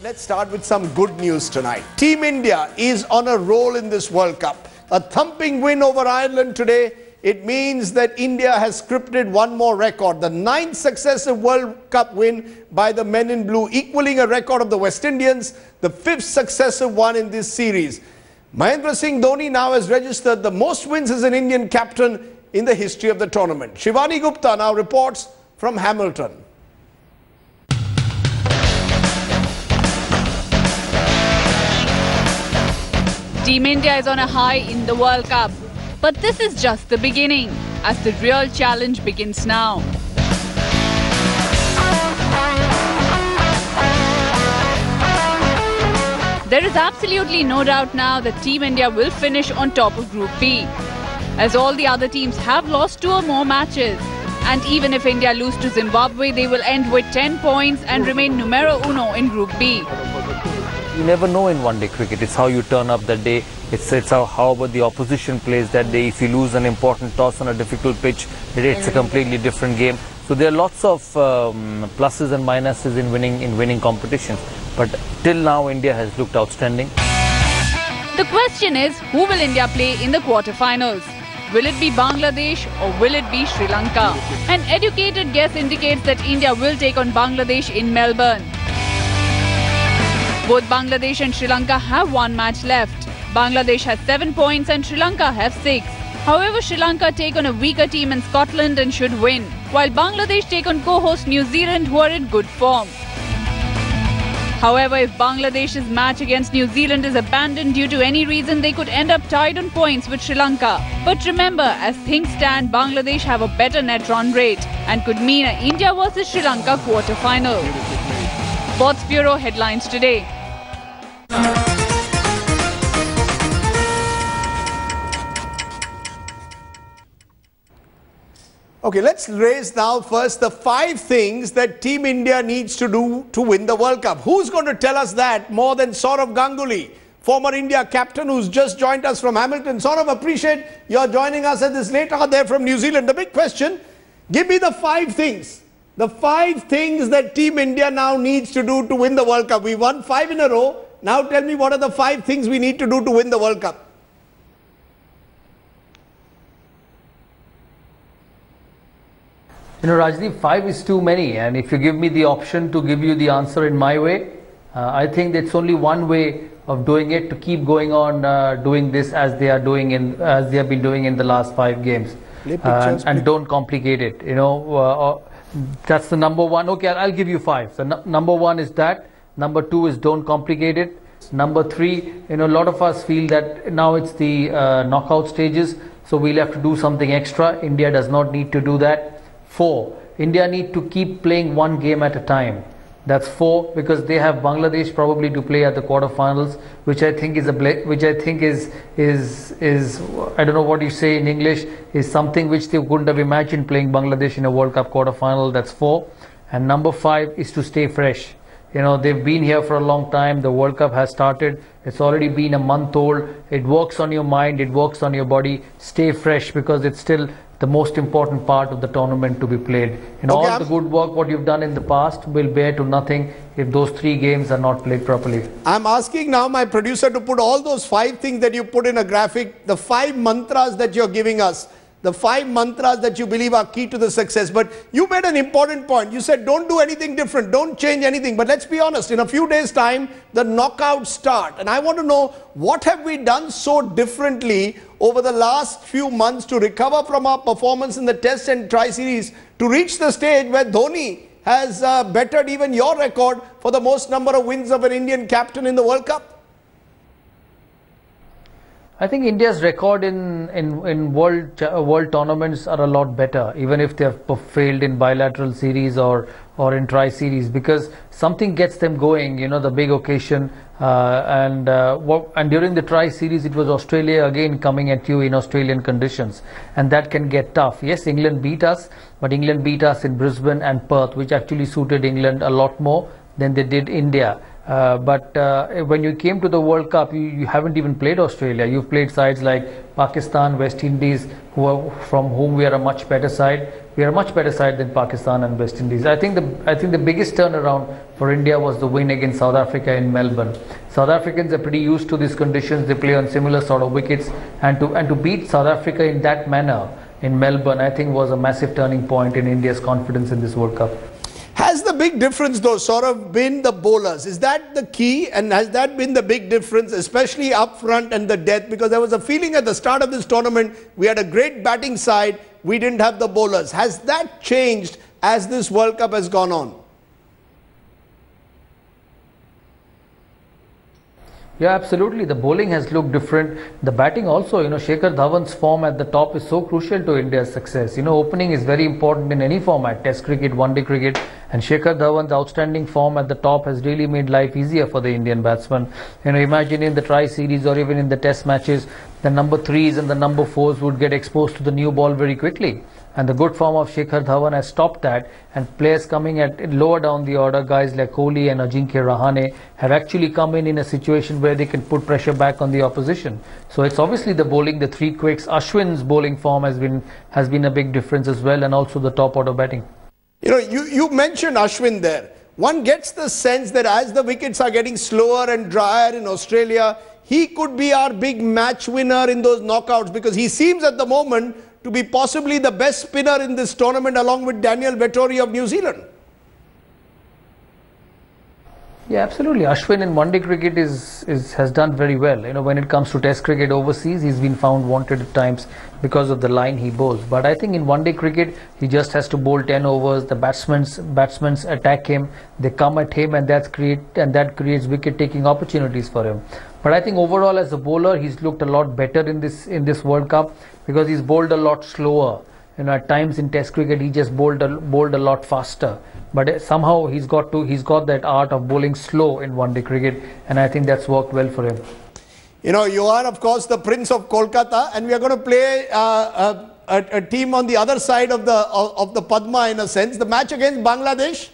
Let's start with some good news tonight. Team India is on a roll in this World Cup. A thumping win over Ireland today. It means that India has scripted one more record. The 9th successive World Cup win by the men in blue, equaling a record of the West Indians, the 5th successive one in this series. Mahendra Singh Dhoni now has registered the most wins as an Indian captain in the history of the tournament. Shivani Gupta now reports from Hamilton. Team India is on a high in the World Cup. But this is just the beginning, as the real challenge begins now. There is absolutely no doubt now that Team India will finish on top of Group B, as all the other teams have lost 2 or more matches. And even if India lose to Zimbabwe, they will end with 10 points and remain numero uno in Group B. You never know in one-day cricket. It's how you turn up that day. It's how about the opposition plays that day. If you lose an important toss on a difficult pitch, it's a completely different game. So there are lots of pluses and minuses in winning competitions. But till now, India has looked outstanding. The question is, who will India play in the quarterfinals? Will it be Bangladesh or will it be Sri Lanka? An educated guess indicates that India will take on Bangladesh in Melbourne. Both Bangladesh and Sri Lanka have 1 match left. Bangladesh has 7 points and Sri Lanka have 6. However, Sri Lanka take on a weaker team in Scotland and should win, while Bangladesh take on co-host New Zealand, who are in good form. However, if Bangladesh's match against New Zealand is abandoned due to any reason, they could end up tied on points with Sri Lanka. But remember, as things stand, Bangladesh have a better net run rate and could mean an India vs Sri Lanka quarter-final. Sports Bureau headlines today. Okay, let's raise now first the 5 things that Team India needs to do to win the World Cup. Who's going to tell us that more than Saurav Ganguly, former India captain who's just joined us from Hamilton? Saurav, appreciate your joining us at this late hour there from New Zealand. The big question, give me the 5 things. The 5 things that Team India now needs to do to win the World Cup. We won 5 in a row. Now tell me, what are the 5 things we need to do to win the World Cup? You know, Rajdeep, 5 is too many, and if you give me the option to give you the answer in my way, I think that's only one way of doing it, to keep going on doing this as they have been doing in the last 5 games, and don't complicate it. You know, that's the number 1. Okay, I'll give you 5. So number 1 is that. Number 2 is don't complicate it. Number 3, you know, a lot of us feel that now it's the knockout stages, so we'll have to do something extra. India does not need to do that. 4, India need to keep playing 1 game at a time. That's 4, because they have Bangladesh probably to play at the quarterfinals, which I think is I don't know what you say in English, is something which they couldn't have imagined, playing Bangladesh in a World Cup quarterfinal. That's 4. And number 5 is to stay fresh. You know, they've been here for a long time. The World Cup has started. It's already been a month old. It works on your mind. It works on your body. Stay fresh, because it's still the most important part of the tournament to be played. And all the good work what you've done in the past will bear to nothing if those 3 games are not played properly. I'm asking now my producer to put all those 5 things that you put in a graphic, the 5 mantras that you're giving us, the 5 mantras that you believe are key to the success. But you made an important point. You said don't do anything different, don't change anything. But let's be honest, in a few days' time, the knockouts start. And I want to know, what have we done so differently over the last few months to recover from our performance in the Test and Tri-Series to reach the stage where Dhoni has bettered even your record for the most number of wins of an Indian captain in the World Cup? I think India's record in world tournaments are a lot better, even if they have failed in bilateral series or in tri-series, because something gets them going. You know, the big occasion, and during the tri-series it was Australia again coming at you in Australian conditions, and that can get tough. Yes, England beat us, but England beat us in Brisbane and Perth, which actually suited England a lot more than they did India. But when you came to the World Cup, you haven't even played Australia. You've played sides like Pakistan, West Indies, from whom we are a much better side. We are a much better side than Pakistan and West Indies. I think the biggest turnaround for India was the win against South Africa in Melbourne. South Africans are pretty used to these conditions. They play on similar sort of wickets, and to beat South Africa in that manner in Melbourne, I think was a massive turning point in India's confidence in this World Cup. Has the big difference though sort of been the bowlers? Is that the key, and has that been the big difference, especially up front and the depth? Because there was a feeling at the start of this tournament we had a great batting side, we didn't have the bowlers. Has that changed as this World Cup has gone on? Yeah, absolutely. The bowling has looked different. The batting also, Shikhar Dhawan's form at the top is so crucial to India's success. Opening is very important in any format, Test cricket, one-day cricket. And Shikhar Dhawan's outstanding form at the top has really made life easier for the Indian batsman. Imagine in the tri-series or even in the Test matches, the number 3s and the number 4s would get exposed to the new ball very quickly. And the good form of Shikhar Dhawan has stopped that, and players coming at lower down the order, guys like Kohli and Ajinkya Rahane, have actually come in a situation where they can put pressure back on the opposition. So it's obviously the bowling, the three quicks. Ashwin's bowling form has been a big difference as well, and also the top order batting. You mentioned Ashwin there. One gets the sense that as the wickets are getting slower and drier in Australia, he could be our big match winner in those knockouts, because he seems at the moment to be possibly the best spinner in this tournament along with Daniel Vettori of New Zealand. Yeah, absolutely. Ashwin in one-day cricket has done very well. When it comes to Test cricket overseas, he's been found wanted at times because of the line he bowls. But I think in one-day cricket, he just has to bowl 10 overs. The batsmen attack him, they come at him, and that creates wicket-taking opportunities for him. But I think overall as a bowler, he's looked a lot better in this World Cup, because he's bowled a lot slower. At times in Test cricket, he just bowled a lot faster. But somehow he's got that art of bowling slow in one-day cricket, and I think that's worked well for him. You are of course the Prince of Kolkata, and we are going to play a team on the other side of the Padma in a sense. The match against Bangladesh,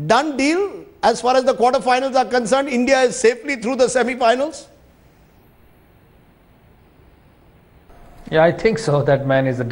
done deal as far as the quarterfinals are concerned. India is safely through the semi-finals. Yeah, I think so. That match is a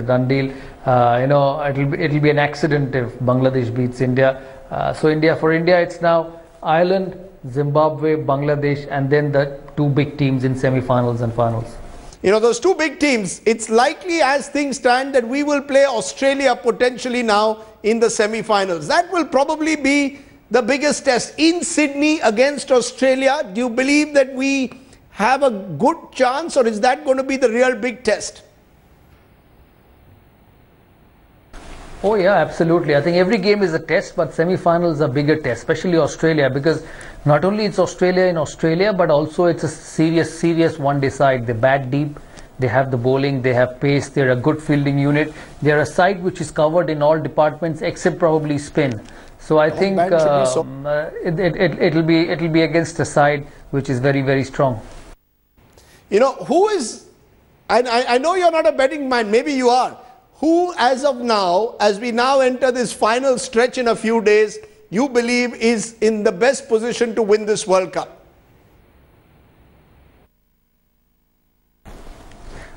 done deal. It'll be an accident if Bangladesh beats India. For India, it's now Ireland, Zimbabwe, Bangladesh, and then the two big teams in semi-finals and finals. Those two big teams, it's likely as things stand that we will play Australia potentially now in the semi-finals. That will probably be the biggest test in Sydney against Australia. Do you believe that we have a good chance, or is that going to be the real big test? Oh yeah, absolutely. I think every game is a test, but semi-finals are bigger tests, especially Australia, because not only it's Australia in Australia, but also it's a serious one-day side. They bat deep, they have the bowling, they have pace, they're a good fielding unit. They're a side which is covered in all departments except probably spin. So I think it'll be against a side which is very strong. Who is, I know you're not a betting man, maybe you are. Who as of now, as we now enter this final stretch in a few days, you believe is in the best position to win this World Cup?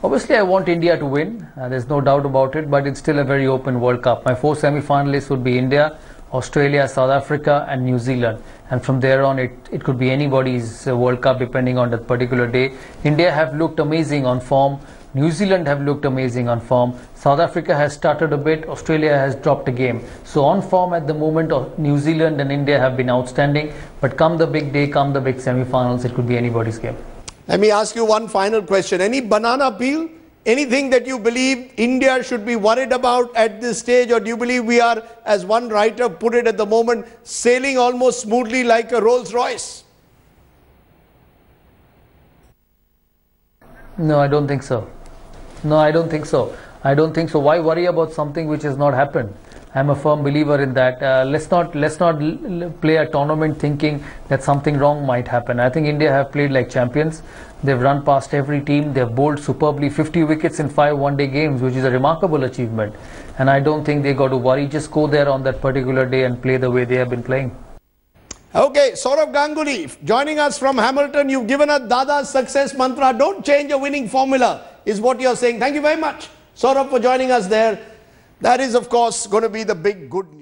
Obviously, I want India to win. There's no doubt about it, but it's still a very open World Cup. My 4 semi-finalists would be India, Australia, South Africa and New Zealand. And from there on, it could be anybody's World Cup depending on that particular day. India have looked amazing on form. New Zealand have looked amazing on form. South Africa has started a bit. Australia has dropped a game. So on form at the moment, New Zealand and India have been outstanding. But come the big day, come the big semi-finals, it could be anybody's game. Let me ask you one final question. Any banana peel? Anything that you believe India should be worried about at this stage, or do you believe we are, as one writer put it at the moment, sailing almost smoothly like a Rolls Royce? No, I don't think so. I don't think so. Why worry about something which has not happened? I'm a firm believer in that. Let's not play a tournament thinking that something wrong might happen. I think India have played like champions. They've run past every team. They've bowled superbly, 50 wickets in 5 one-day games, which is a remarkable achievement. And I don't think they got to worry. Just go there on that particular day and play the way they have been playing. Okay, Saurav Ganguly, joining us from Hamilton. You've given us Dada's success mantra. Don't change a winning formula, is what you're saying. Thank you very much, Saurav, for joining us there. That is, of course, going to be the big good news.